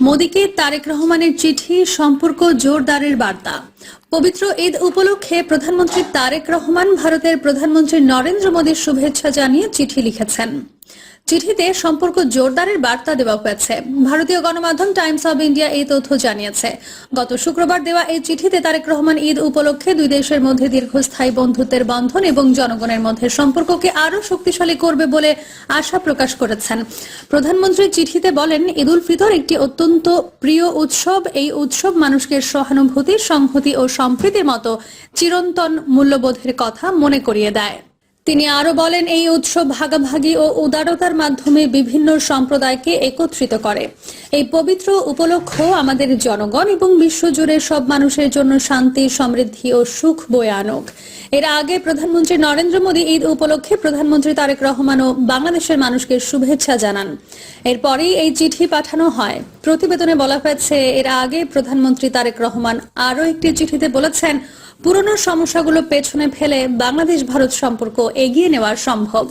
মোদীকে তারেক রহমানের চিঠি, সম্পর্ক জোরদারের বার্তা। পবিত্র ঈদ উপলক্ষে প্রধানমন্ত্রী তারেক রহমান ভারতের প্রধানমন্ত্রী নরেন্দ্র মোদীর শুভেচ্ছা জানিয়ে চিঠি লিখেছেন। চিঠিতে সম্পর্ক জোরদারের বার্তা দেওয়া হয়েছে। ভারতীয় গণমাধ্যম টাইমস অব ইন্ডিয়া এই তথ্য জানিয়েছে। গত শুক্রবার দেওয়া এই চিঠিতে তারেক রহমান ঈদ উপলক্ষে দুই দেশের মধ্যে দীর্ঘস্থায়ী বন্ধুত্বের বন্ধন এবং জনগণের মধ্যে সম্পর্ককে আরও শক্তিশালী করবে বলে আশা প্রকাশ করেছেন। প্রধানমন্ত্রী চিঠিতে বলেন, ঈদ উল ফিতর একটি অত্যন্ত প্রিয় উৎসব। এই উৎসব মানুষকে সহানুভূতি, সংহতি ও সম্প্রীতির মতো চিরন্তন মূল্যবোধের কথা মনে করিয়ে দেয়। তিনি আরো বলেন, এই উৎসব ভাগাভাগি ও উদারতার মাধ্যমে বিভিন্ন সম্প্রদায়কে একত্রিত করে। এই পবিত্র উপলক্ষ আমাদের জনগণ এবং বিশ্বজুড়ে সব মানুষের জন্য শান্তি, সমৃদ্ধি ও সুখ বয়ে আনুক। এর আগে প্রধানমন্ত্রী নরেন্দ্র মোদী ঈদ উপলক্ষে প্রধানমন্ত্রী তারেক রহমান ও বাংলাদেশের মানুষকে শুভেচ্ছা জানান। এরপরেই এই চিঠি পাঠানো হয়। প্রতিবেদনে বলা হয়েছে, এর আগে প্রধানমন্ত্রী তারেক রহমান আরও একটি চিঠিতে বলেছেন, পুরনো সমস্যাগুলো পেছনে ফেলে বাংলাদেশ ভারত সম্পর্ক এগিয়ে নেওয়া সম্ভব।